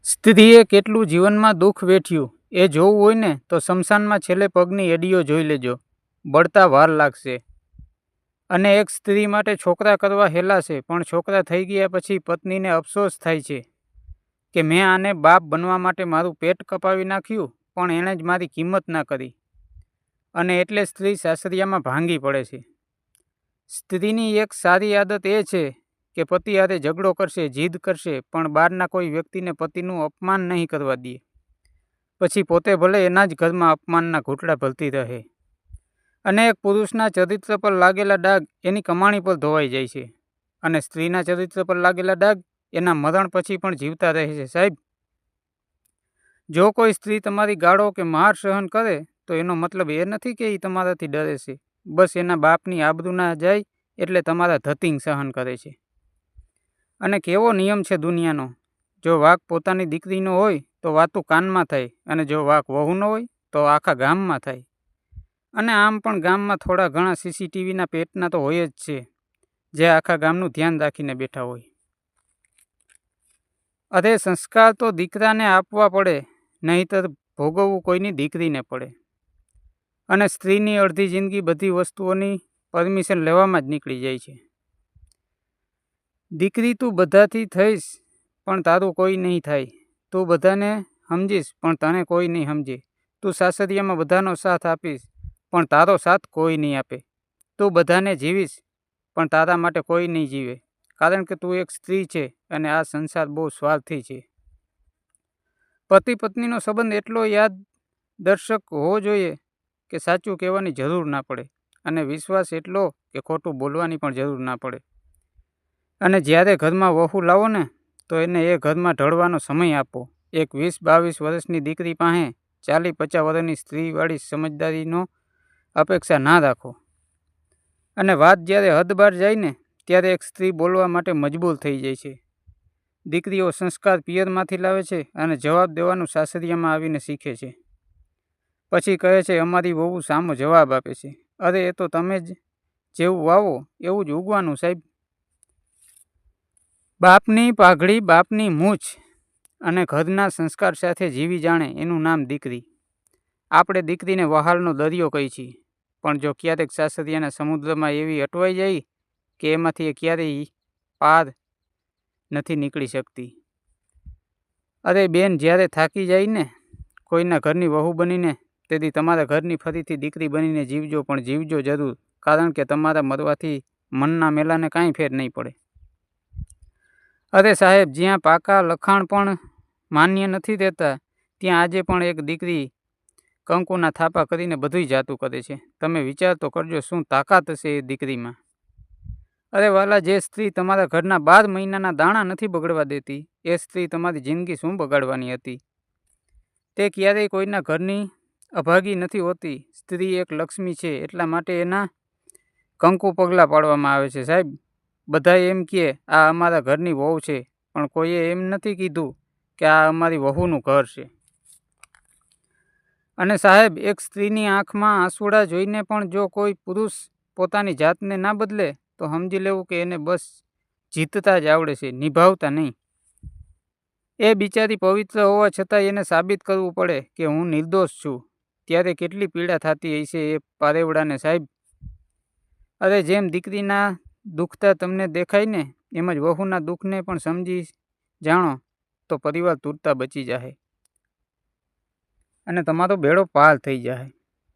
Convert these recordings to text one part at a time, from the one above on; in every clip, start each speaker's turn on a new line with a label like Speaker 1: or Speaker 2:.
Speaker 1: સ્ત્રીએ કેટલું જીવનમાં દુઃખ વેઠ્યું એ જોવું હોય ને તો શમશાનમાં છેલ્લે પગની એડીઓ જોઈ લેજો. બળતા વાર લાગશે. અને એક સ્ત્રી માટે છોકરા કરવા હેલાશે, પણ છોકરા થઈ ગયા પછી પત્નીને અફસોસ થાય છે કે મેં આને બાપ બનવા માટે મારું પેટ કપાવી નાખ્યું, પણ એણે જ મારી કિંમત ના કરી. અને એટલે સ્ત્રી સાસરિયામાં ભાંગી પડે છે. સ્ત્રીની એક સારી આદત એ છે કે પતિ હારે ઝઘડો કરશે, જીદ કરશે, પણ બહારના કોઈ વ્યક્તિને પતિનું અપમાન નહીં કરવા દે. પછી પોતે ભલે એના જ ઘરમાં અપમાનના ઘૂંટડા ભરતી રહે. અને એક પુરુષના ચરિત્ર પર લાગેલા ડાઘ એની કમાણી પર ધોવાઈ જાય છે, અને સ્ત્રીના ચરિત્ર પર લાગેલા ડાઘ એના મરણ પછી પણ જીવતા રહે છે. સાહેબ, જો કોઈ સ્ત્રી તમારી ગાળો કે માર સહન કરે તો એનો મતલબ એ નથી કે એ તમારાથી ડરે છે. બસ એના બાપની આબરૂ ના જાય એટલે તમારા ધતિંગ સહન કરે છે. અને કેવો નિયમ છે દુનિયાનો, જો વાંક પોતાની દીકરીનો હોય તો વાતું કાનમાં થાય, અને જો વાંક વહુનો હોય તો આખા ગામમાં થાય. અને આમ પણ ગામમાં થોડા ઘણા સીસીટીવીના પેટના તો હોય જ છે, જે આખા ગામનું ધ્યાન રાખીને બેઠા હોય. અરે સંસ્કાર તો દીકરાને આપવા પડે, નહીંતર ભોગવવું કોઈની દીકરીને પડે. અને સ્ત્રીની અડધી જિંદગી બધી વસ્તુઓની પરમિશન લેવામાં જ નીકળી જાય છે. દીકરી, તું બધાથી થઈશ પણ તારું કોઈ નહીં થાય. તું બધાને સમજીશ પણ તને કોઈ નહીં સમજે. તું સાસરિયામાં બધાનો સાથ આપીશ પણ તારો સાથ કોઈ નહીં આપે. તું બધાને જીવીશ પણ તારા માટે કોઈ નહીં જીવે, કારણ કે તું એક સ્ત્રી છે અને આ સંસાર બહુ સ્વાર્થી છે. પતિ પત્નીનો સંબંધ એટલો યાદદર્શક હોવો જોઈએ કે સાચું કહેવાની જરૂર ના પડે, અને વિશ્વાસ એટલો કે ખોટું બોલવાની પણ જરૂર ના પડે. અને જ્યારે ઘરમાં વહુ લાવો ને તો એને એ ઘરમાં ઢળવાનો સમય આપો. એક 20-22 વર્ષની દીકરી પાસે 40-50 વર્ષની સ્ત્રીવાળી સમજદારીનો અપેક્ષા ના રાખો. અને વાત જ્યારે હદ બહાર જાય ને ત્યારે એક સ્ત્રી બોલવા માટે મજબૂર થઈ જાય છે. દીકરીઓ સંસ્કાર પિયરમાંથી લાવે છે અને જવાબ દેવાનું સાસરિયામાં આવીને શીખે છે. પછી કહે છે અમારી વહુ સામો જવાબ આપે છે. અરે એ તો તમે જ જેવું વાવો એવું જ ઉગવાનું સાહેબ. બાપની પાઘડી, બાપની મૂછ અને ઘરના સંસ્કાર સાથે જીવી જાણે એનું નામ દીકરી. આપણે દીકરીને વહાલનો દરિયો કહી છીએ, પણ જો ક્યારેક સાસરિયાના સમુદ્રમાં એવી અટવાઈ જાય કે એમાંથી એ ક્યારેય પાર નથી નીકળી શકતી. અરે બેન, જ્યારે થાકી જાય ને કોઈના ઘરની વહુ બનીને, તેથી તમારા ઘરની ફરીથી દીકરી બનીને જીવજો, પણ જીવજો જરૂર, કારણ કે તમારા મરવાથી મનના મેલાને કાંઈ ફેર નહીં પડે. અરે સાહેબ, જ્યાં પાકા લખાણ પણ માન્ય નથી રહેતા ત્યાં આજે પણ એક દીકરી કંકુના થાપા કરીને બધુંય જાતું કરે છે. તમે વિચાર તો કરજો શું તાકાત હશે એ દીકરીમાં. અરે વાલા, જે સ્ત્રી તમારા ઘરના 12 મહિનાના દાણા નથી બગડવા દેતી, એ સ્ત્રી તમારી જિંદગી શું બગાડવાની હતી? તે ક્યારેય કોઈના ઘરની અભાગી નથી હોતી. સ્ત્રી એક લક્ષ્મી છે, એટલા માટે એના કંકુ પગલાં પાડવામાં આવે છે. સાહેબ, બધા એમ કહે આ અમારા ઘરની વહુ છે, પણ કોઈએ એમ નથી કીધું કે આ અમારી વહુનું ઘર છે. અને સાહેબ, એક સ્ત્રીની આંખમાં આંસુડા જોઈને પણ જો કોઈ પુરુષ પોતાની જાતને ના બદલે તો સમજી લેવું કે એને બસ જીતતા જ આવડે છે, નિભાવતા નહીં. એ બિચારી પવિત્ર હોવા છતાં એને સાબિત કરવું પડે કે હું નિર્દોષ છું. ત્યારે કેટલી પીડા થતી હશે એ પારેવડાને સાહેબ. અરે જેમ દીકરીના દુખતા તમને દેખાય ને એમ જ વહુના દુઃખને પણ સમજી જાણો તો પરિવાર તૂટતા બચી જાય અને તમારો બેડો પાર થઈ જાય.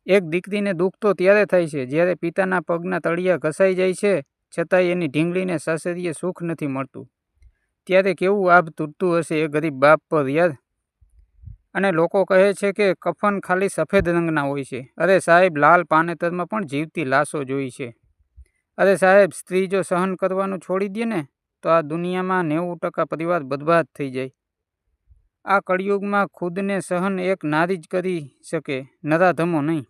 Speaker 1: એક દીકરીને દુઃખ તો ત્યારે થાય છે જ્યારે પિતાના પગના તળિયા ઘસાઈ જાય છે, છતાંય એની ઢીંગલીને સાસરીએ સુખ નથી મળતું. ત્યારે કેવું આભ તૂટતું હશે એ ગરીબ બાપ પર યાર. અને લોકો કહે છે કે કફન ખાલી સફેદ રંગના હોય છે. અરે સાહેબ, લાલ પાનેતરમાં પણ જીવતી લાશો જોઈ છે. અરે સાહેબ, સ્ત્રી જો સહન કરવાનું છોડી દે ને તો આ દુનિયામાં 90% પરિવાર બરબાદ થઈ જાય. આ કળિયુગમાં ખુદને સહન એક નારી જ કરી શકે, નરાધમો નહીં.